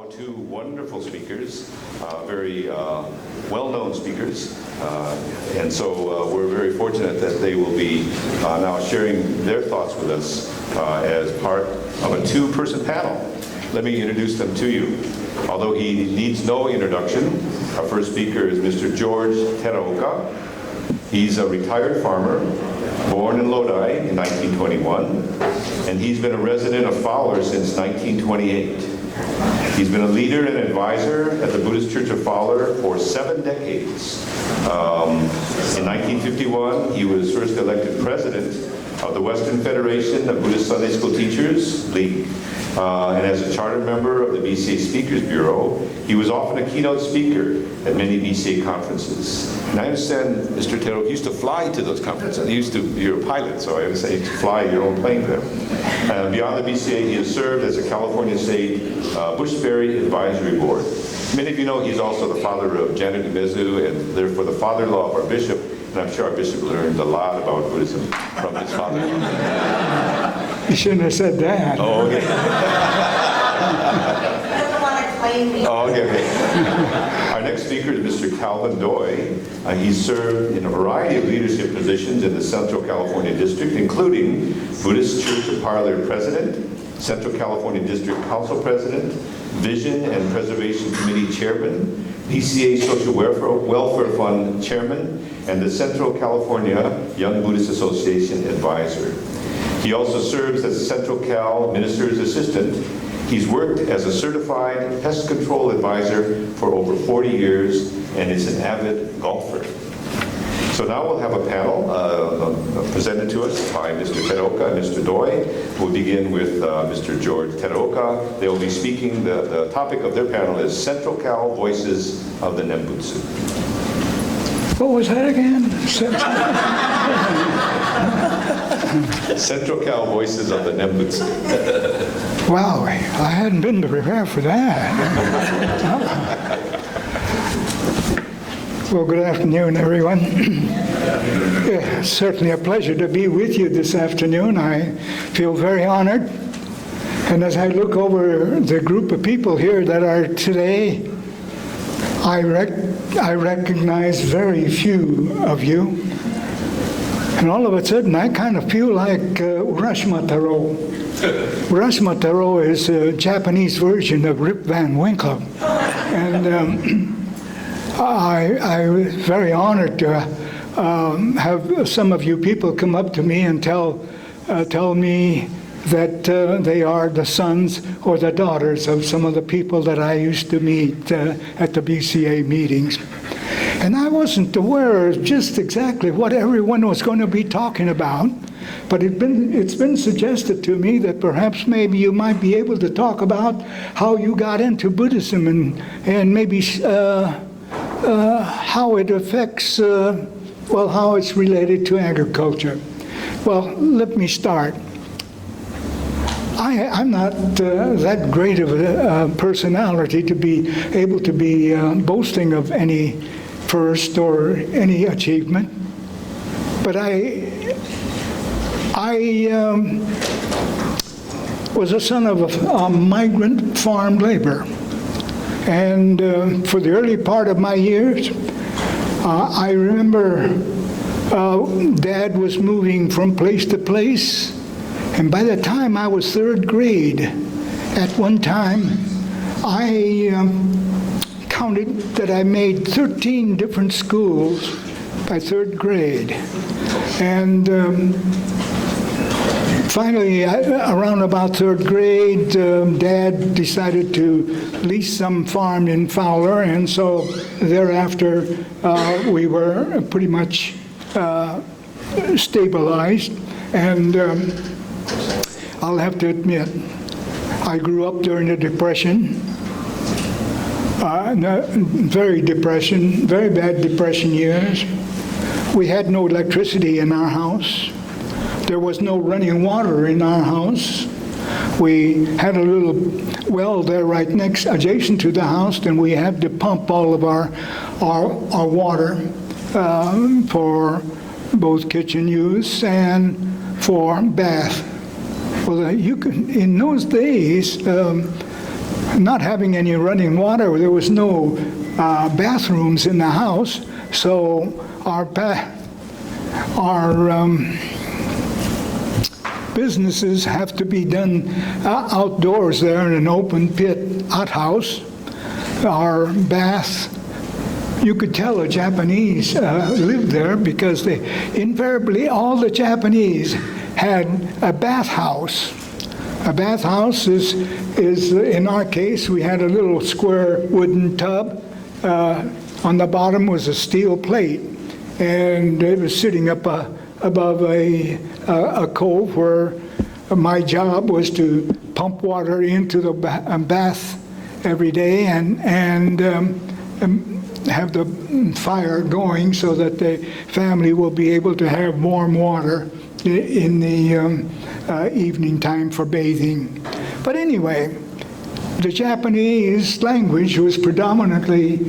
Now two wonderful speakers, very well-known speakers, and so we're very fortunate that they will be now sharing their thoughts with us as part of a two-person panel. Let me introduce them to you. Although he needs no introduction, our first speaker is Mr. George Teraoka. He's a retired farmer, born in Lodi in 1921, and he's been a resident of Fowler since 1928. He's been a leader and advisor at the Buddhist Church of Fowler for 7 decades. In 1951, he was first elected president of the Western Federation of Buddhist Sunday School Teachers League. And as a charter member of the BCA Speakers Bureau, he was often a keynote speaker at many BCA conferences. And I understand, Mr. Teraoka, used to fly to those conferences. You're a pilot, so I understand you fly your own plane there. Beyond the BCA, he has served as a California State Bushberry Advisory Board. Many of you know he's also the father of Janet Umezu, and therefore the father-in-law of our bishop. And I'm sure our bishop learned a lot about Buddhism from his father-in-law. You shouldn't have said that. Oh, okay. Doesn't want to claim me. Oh, okay. Our next speaker is Mr. Calvin Doi. He's served in a variety of leadership positions in the Central California District, including Buddhist Church of Parlor President, Central California District Council President, Vision and Preservation Committee Chairman, BCA Social Welfare Fund Chairman, and the Central California Young Buddhist Association Advisor. He also serves as a Central Cal Minister's Assistant. He's worked as a certified pest control advisor for over 40 years and is an avid golfer. So now we'll have a panel presented to us by Mr. Teraoka and Mr. Doi. We'll begin with Mr. George Teraoka. They will be speaking. The topic of their panel is Central Cal Voices of the Nembutsu. What was that again? Central Cal Voices of the Nembutsu. Wow, I hadn't been prepared for that. Well, good afternoon, everyone. It's certainly a pleasure to be with you this afternoon. I feel very honored. And as I look over the group of people here that are today, I recognize very few of you. And all of a sudden, I kind of feel like Urashima Taro. Urashima Taro is a Japanese version of Rip Van Winkle. And I was very honored to have some of you people come up to me and tell me that they are the sons or the daughters of some of the people that I used to meet at the BCA meetings. And I wasn't aware of just exactly what everyone was going to be talking about, but it's been suggested to me that perhaps maybe you might be able to talk about how you got into Buddhism and maybe how it affects, how it's related to agriculture. Well, let me start. I'm not that great of a personality to be able to be boasting of any first or any achievement, but I was a son of a migrant farm laborer, and for the early part of my years, I remember Dad was moving from place to place, and by the time I was 3rd grade, at one time, I counted that I made 13 different schools by 3rd grade. And finally, around about 3rd grade, Dad decided to lease some farm in Fowler, and so thereafter we were pretty much stabilized. And I'll have to admit, I grew up during the Depression. Very bad Depression years. We had no electricity in our house. There was no running water in our house. We had a little well there right next, adjacent to the house, and we had to pump all of our water for both kitchen use and for bath. Well, in those days, not having any running water, there was no bathrooms in the house, so our businesses have to be done outdoors there in an open pit outhouse. Our bath, you could tell the Japanese lived there because invariably all the Japanese had a bathhouse. A bathhouse is in our case, we had a little square wooden tub. On the bottom was a steel plate, and it was sitting up above a cove where my job was to pump water into the bath every day and have the fire going so that the family will be able to have warm water in the evening time for bathing. But anyway, the Japanese language was predominantly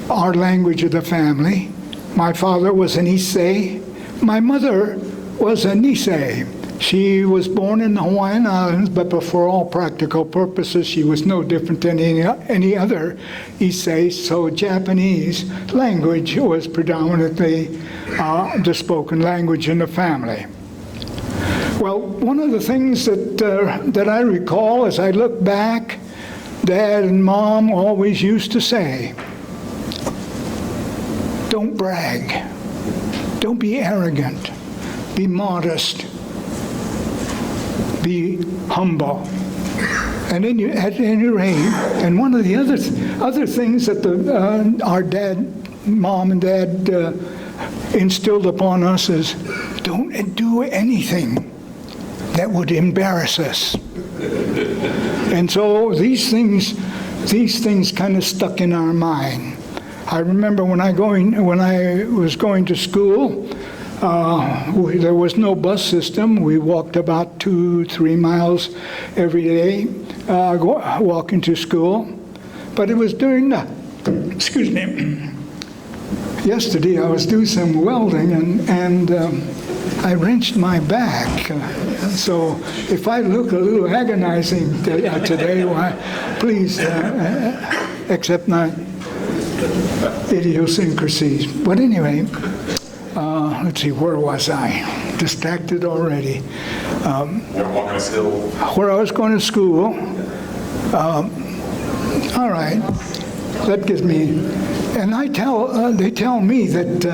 our language of the family. My father was an Issei. My mother was a Nisei. She was born in the Hawaiian Islands, but for all practical purposes, she was no different than any other Issei. So Japanese language was predominantly the spoken language in the family. Well, one of the things that I recall as I look back, Dad and Mom always used to say, don't brag, don't be arrogant, be modest, be humble. And at any rate, and one of the other things that our Mom and Dad instilled upon us is don't do anything that would embarrass us. And so these things kind of stuck in our mind. I remember when I was going to school, there was no bus system. We walked about 2-3 miles every day walking to school. But it was during yesterday I was doing some welding and I wrenched my back. So if I look a little agonizing today, why, please accept my idiosyncrasies. But anyway, let's see, where was I? Distracted already. Where I was going to school. All right, that gives me. And they tell me that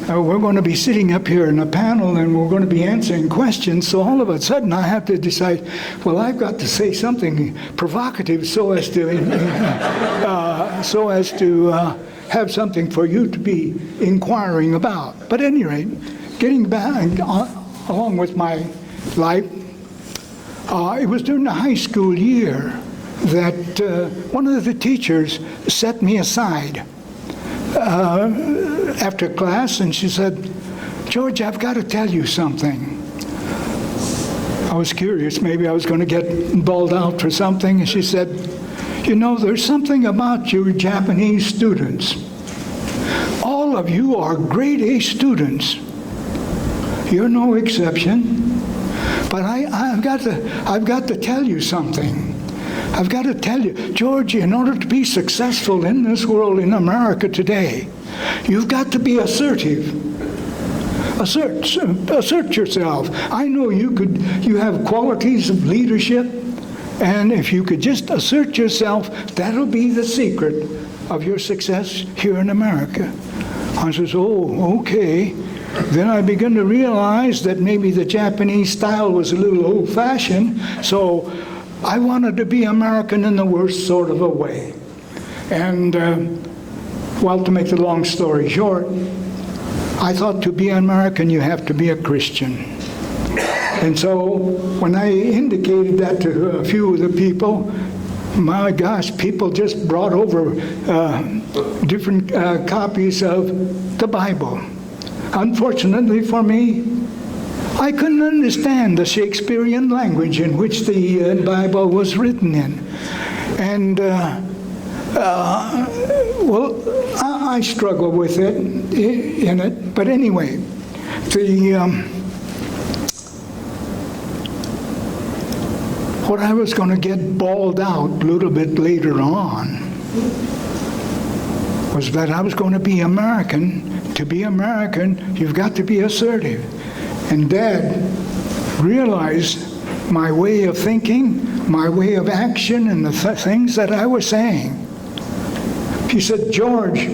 we're going to be sitting up here in a panel and we're going to be answering questions. So all of a sudden I have to decide, well, I've got to say something provocative so as to have something for you to be inquiring about. But at any rate, getting back along with my life, it was during the high school year that one of the teachers set me aside after class, and she said, George, I've got to tell you something. I was curious, maybe I was going to get bawled out for something, and she said, you know, there's something about you Japanese students. All of you are grade A students. You're no exception. But I've got to tell you something. I've got to tell you, George, in order to be successful in this world, in America today, you've got to be assertive. Assert yourself. I know you have qualities of leadership, and if you could just assert yourself, that'll be the secret of your success here in America. I says, oh, okay. Then I began to realize that maybe the Japanese style was a little old-fashioned, so I wanted to be American in the worst sort of a way. And, well, to make the long story short, I thought to be American, you have to be a Christian. And so when I indicated that to a few of the people, my gosh, people just brought over different copies of the Bible. Unfortunately for me, I couldn't understand the Shakespearean language in which the Bible was written in. And, well, I struggle with it, in it. But anyway, what I was going to get bawled out a little bit later on was that I was going to be American. To be American, you've got to be assertive. And Dad realized my way of thinking, my way of action, and the things that I was saying. He said, "George,"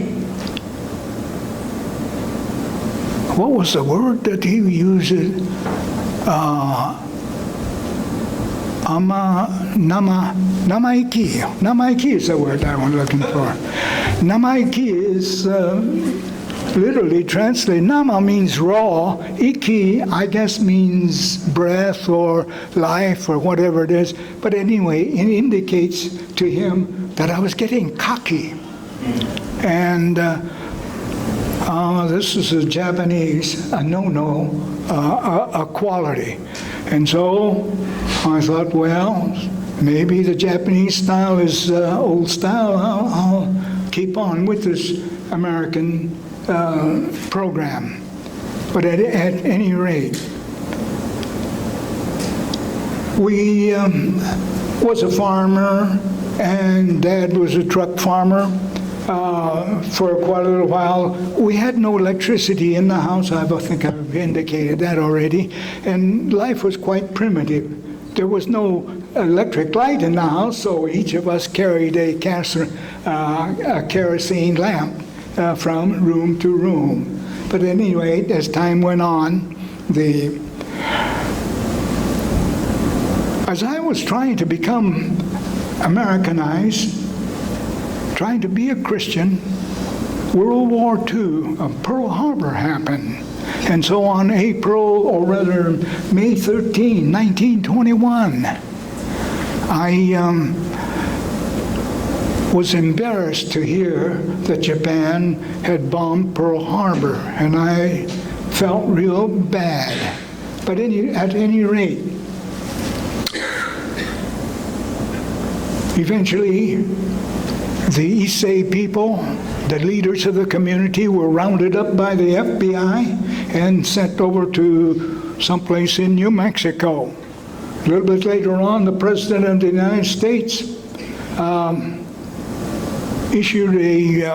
what was the word that he used? Namaiki. Namaiki is the word I was looking for. Namaiki is literally translated. Nama means raw. Iki, I guess, means breath or life or whatever it is. But anyway, it indicates to him that I was getting cocky. And this is a Japanese, a no-no, a quality. And so I thought, well, maybe the Japanese style is old style. I'll keep on with this American program. But at any rate, we was a farmer, and Dad was a truck farmer for quite a little while. We had no electricity in the house. I think I've indicated that already. And life was quite primitive. There was no electric light in the house, so each of us carried a kerosene lamp from room to room. But anyway, as time went on, as I was trying to become Americanized, trying to be a Christian, World War II, Pearl Harbor happened. And so on May 13, 1921, I was embarrassed to hear that Japan had bombed Pearl Harbor, and I felt real bad. But at any rate, eventually, the East Bay people, the leaders of the community, were rounded up by the FBI and sent over to someplace in New Mexico. A little bit later on, the President of the United States issued a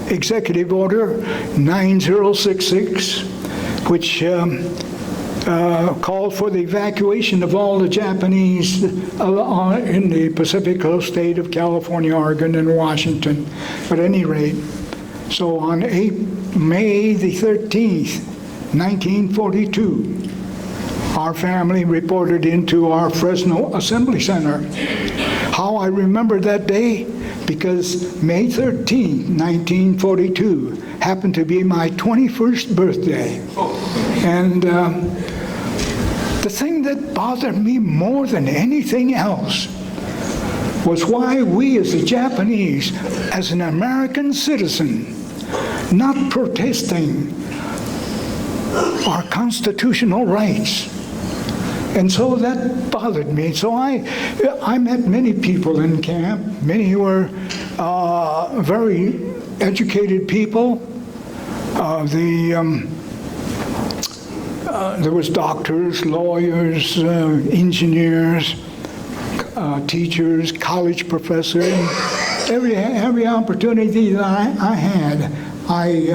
executive order 9066, which called for the evacuation of all the Japanese in the Pacific Coast state of California, Oregon, and Washington. At any rate, so on May the 13th, 1942, our family reported into our Fresno Assembly Center. How I remember that day? Because May 13, 1942, happened to be my 21st birthday. And the thing that bothered me more than anything else was why we as the Japanese, as an American citizen, not protesting our constitutional rights. And so that bothered me. So I met many people in camp. Many were very educated people. There was doctors, lawyers, engineers, teachers, college professors. Every opportunity that I had, I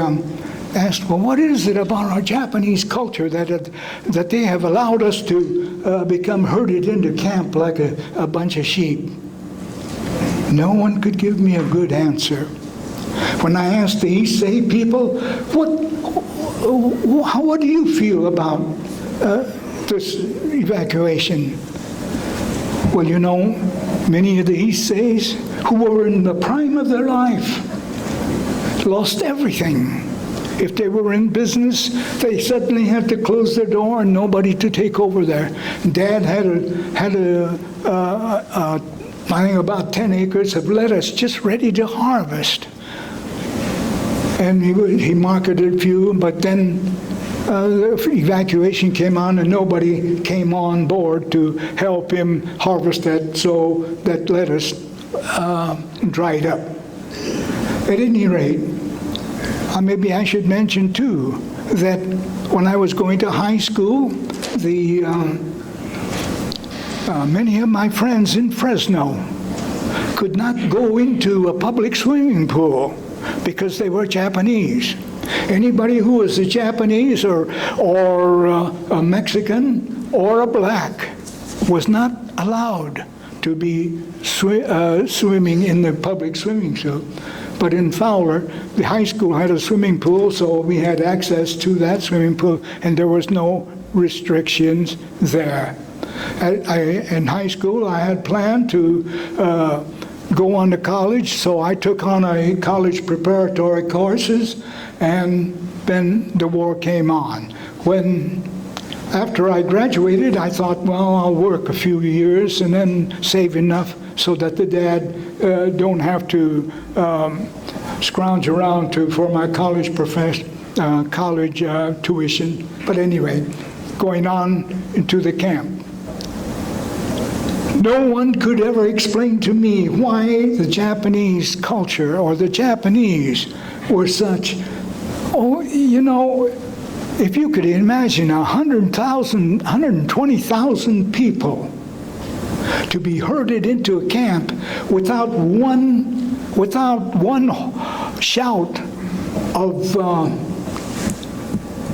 asked, well, what is it about our Japanese culture that they have allowed us to become herded into camp like a bunch of sheep? No one could give me a good answer. When I asked the East Bay people, what do you feel about this evacuation? Well, you know, many of the East Bays who were in the prime of their life lost everything. If they were in business, they suddenly had to close their door and nobody to take over there. Dad had I think about 10 acres of lettuce just ready to harvest. And he marketed a few, but then the evacuation came on and nobody came on board to help him harvest that, so that lettuce dried up. At any rate, maybe I should mention too that when I was going to high school, the Many of my friends in Fresno could not go into a public swimming pool because they were Japanese. Anybody who was a Japanese or a Mexican or a black was not allowed to be swimming in the public swimming pool. But in Fowler, the high school had a swimming pool, so we had access to that swimming pool, and there was no restrictions there. In high school, I had planned to go on to college, so I took on a college preparatory courses, and then the war came on. After I graduated, I thought, well, I'll work a few years and then save enough so that the dad don't have to scrounge around for my college tuition. But anyway, going on into the camp. No one could ever explain to me why the Japanese culture or the Japanese were such, if you could imagine 100,000, 120,000 people to be herded into a camp without one shout of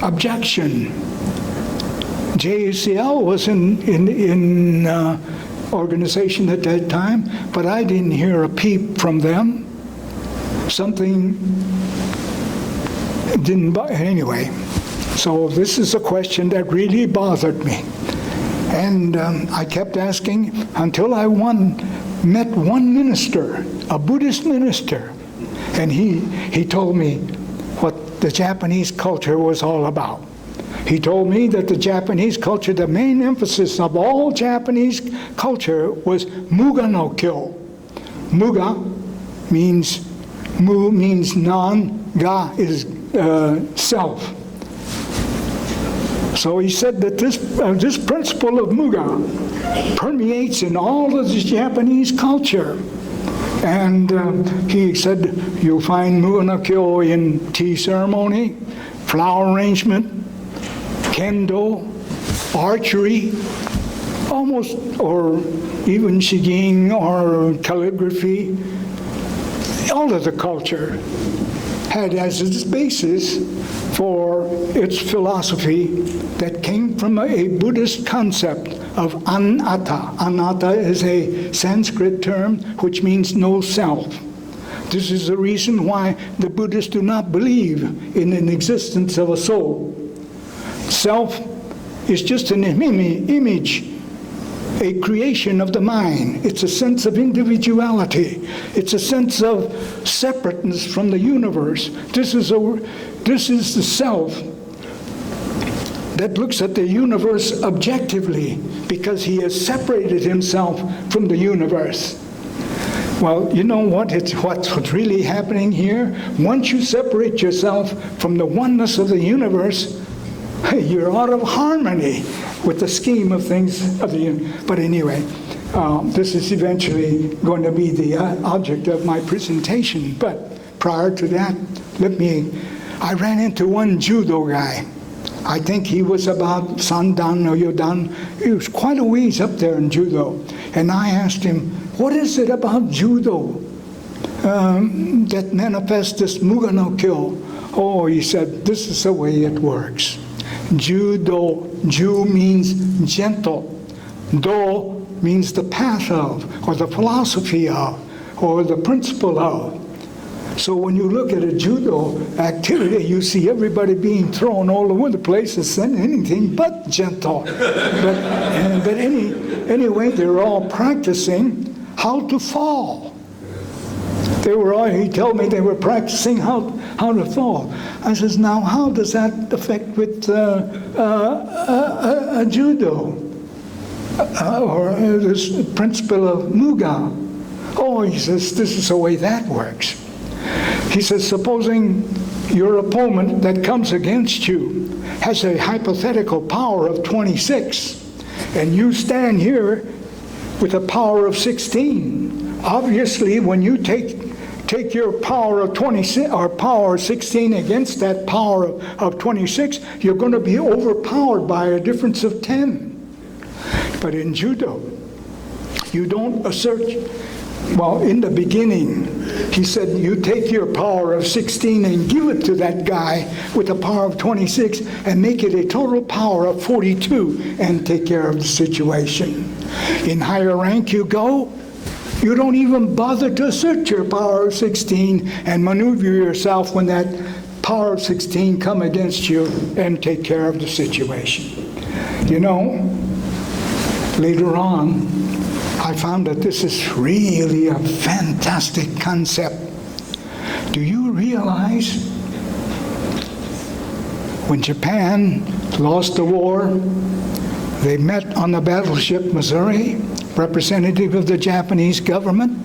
objection. JACL was in organization at that time, but I didn't hear a peep from them. Something didn't, anyway. So this is a question that really bothered me. And I kept asking until I met one minister, a Buddhist minister, and he told me what the Japanese culture was all about. He told me that the Japanese culture, the main emphasis of all Japanese culture was Muga no Kyo. Muga means, mu means non, ga is self. So he said that this principle of Muga permeates in all of the Japanese culture. And he said you'll find Muga no Kyo in tea ceremony, flower arrangement, kendo, archery, almost, or even shigin or calligraphy. All of the culture had as its basis for its philosophy that came from a Buddhist concept of anatta. Anatta is a Sanskrit term which means no self. This is the reason why the Buddhists do not believe in an existence of a soul. Self is just an image, a creation of the mind. It's a sense of individuality. It's a sense of separateness from the universe. This is the self that looks at the universe objectively because he has separated himself from the universe. Well, you know what's really happening here? Once you separate yourself from the oneness of the universe, you're out of harmony with the scheme of things of the universe. But anyway, this is eventually going to be the object of my presentation. But prior to that, I ran into one judo guy. I think he was about Sandan or Yodan. He was quite a ways up there in judo. And I asked him, what is it about judo that manifests this Muga no Kyo? Oh, he said, this is the way it works. Judo, Ju means gentle. Do means the path of, or the philosophy of, or the principle of. So when you look at a judo activity, you see everybody being thrown all over the place. It's anything but gentle. But anyway, they're all practicing how to fall. He told me they were practicing how to fall. I says, now how does that affect with a judo? Or this principle of Muga? Oh, he says, this is the way that works. He says, supposing your opponent that comes against you has a hypothetical power of 26, and you stand here with a power of 16. Obviously, when you take your power of 26 or power 16 against that power of 26, you're going to be overpowered by a difference of 10. But in judo, you don't assert. Well, in the beginning, he said, you take your power of 16 and give it to that guy with a power of 26 and make it a total power of 42 and take care of the situation. In higher rank you go, you don't even bother to assert your power of 16 and maneuver yourself when that power of 16 come against you and take care of the situation. You know, later on, I found that this is really a fantastic concept. Do you realize when Japan lost the war, they met on the battleship Missouri, representative of the Japanese government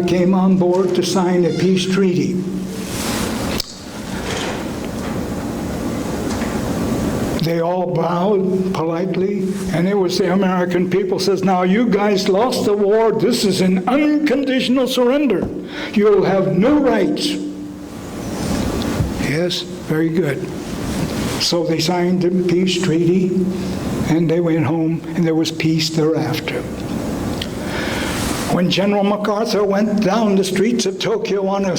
came on board to sign a peace treaty. They all bowed politely, and it was the American people says, now you guys lost the war, this is an unconditional surrender. You'll have no rights. Yes, very good. So they signed the peace treaty, and they went home, and there was peace thereafter. When General MacArthur went down the streets of Tokyo on a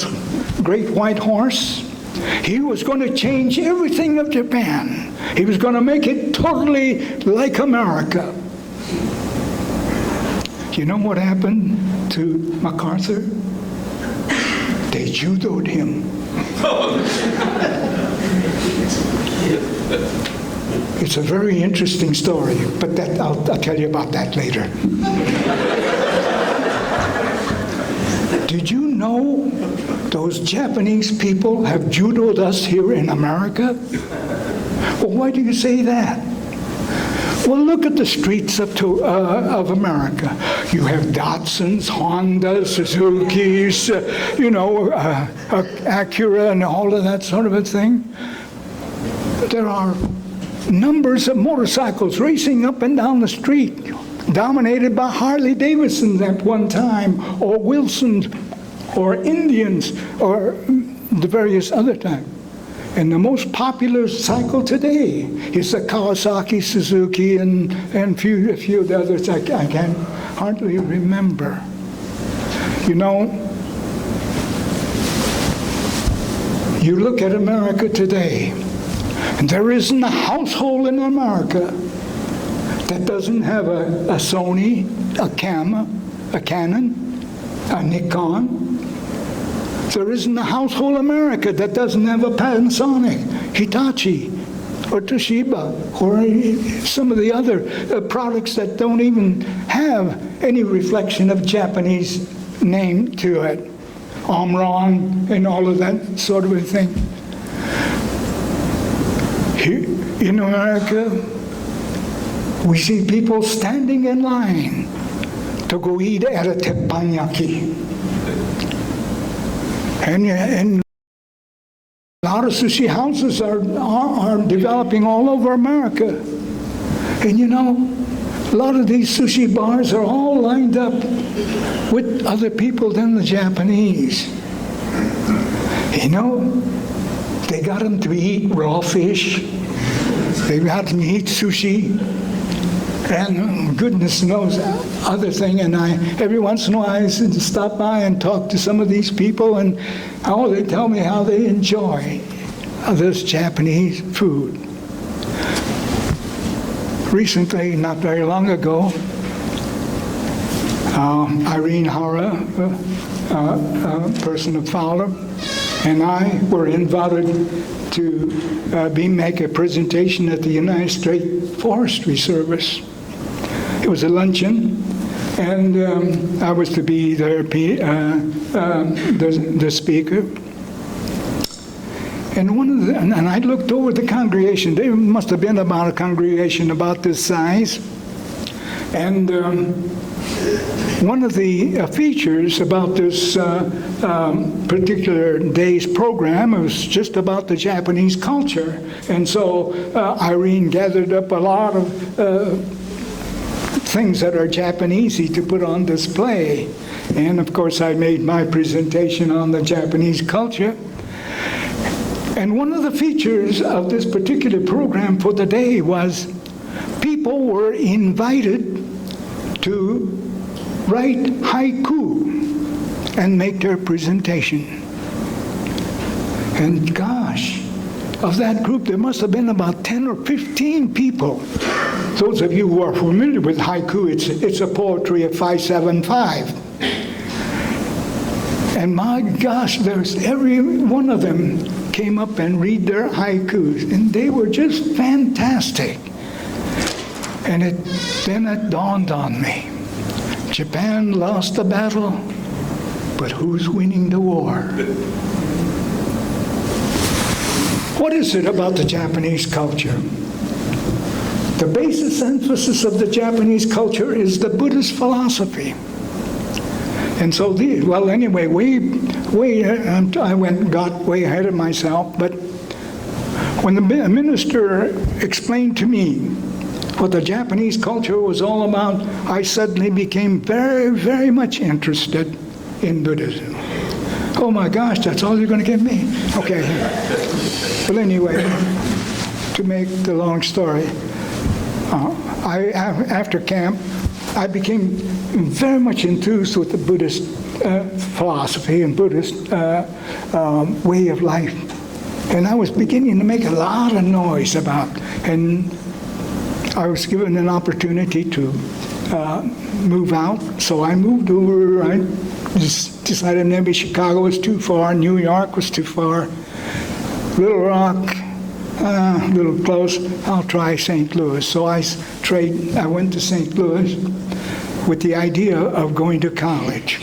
great white horse, he was going to change everything of Japan. He was going to make it totally like America. You know what happened to MacArthur? They judoed him. It's a very interesting story, but I'll tell you about that later. Did you know those Japanese people have judoed us here in America? Well, why do you say that? Well, look at the streets of America. You have Datsuns, Hondas, Suzukis, Acura, and all of that sort of a thing. There are numbers of motorcycles racing up and down the street, dominated by Harley Davidsons at one time, or Wilsons, or Indians, or the various other times. And the most popular cycle today is the Kawasaki, Suzuki, and a few of the others I can hardly remember. You know, you look at America today, and there isn't a household in America that doesn't have a Sony, a Canon, a Nikon. There isn't a household in America that doesn't have a Panasonic, Hitachi, or Toshiba, or some of the other products that don't even have any reflection of Japanese name to it. Omron and all of that sort of a thing. Here in America, we see people standing in line to go eat at a teppanyaki. And a lot of sushi houses are developing all over America. And you know, a lot of these sushi bars are all lined up with other people than the Japanese. You know, they got them to eat raw fish. They got them to eat sushi. And goodness knows other thing, and every once in a while I stop by and talk to some of these people, and they tell me how they enjoy this Japanese food. Recently, not very long ago, Irene Hara, a person of Fowler, and I were invited to make a presentation at the United States Forestry Service. It was a luncheon, and I was to be there, the speaker. And I looked over the congregation. There must have been about a congregation about this size. And one of the features about this particular day's program was just about the Japanese culture. And so Irene gathered up a lot of things that are Japanesey to put on display. And of course I made my presentation on the Japanese culture. And one of the features of this particular program for the day was people people were invited to write haiku and make their presentation. And gosh, of that group, there must have been about 10 or 15 people. Those of you who are familiar with haiku, it's a poetry of 575. And my gosh, every one of them came up and read their haikus, and they were just fantastic. And then it dawned on me. Japan lost the battle, but who's winning the war? What is it about the Japanese culture? The basis emphasis of the Japanese culture is the Buddhist philosophy. And so, anyway, I got way ahead of myself, but when the minister explained to me what the Japanese culture was all about, I suddenly became very, very much interested in Buddhism. Oh my gosh, that's all you're going to give me? Okay. But anyway, to make the long story, after camp, I became very much enthused with the Buddhist philosophy and Buddhist way of life. And I was beginning to make a lot of noise about, and I was given an opportunity to move out, so I moved over. I just decided maybe Chicago was too far, New York was too far, Little Rock, a little close. I'll try St. Louis. So I went to St. Louis with the idea of going to college,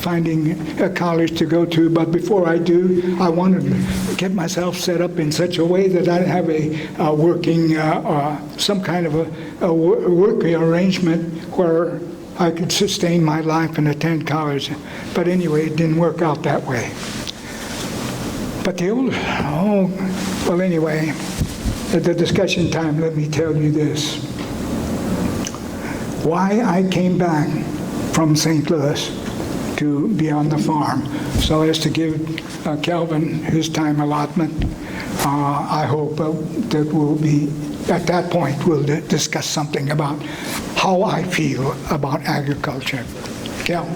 finding a college to go to. But before I do, I wanted to get myself set up in such a way that I'd have a working, some kind of a working arrangement where I could sustain my life and attend college. But anyway, it didn't work out that way. But anyway, at the discussion time, let me tell you this. Why I came back from St. Louis to be on the farm, so as to give Calvin his time allotment. I hope that we'll be, at that point, we'll discuss something about how I feel about agriculture. Cal?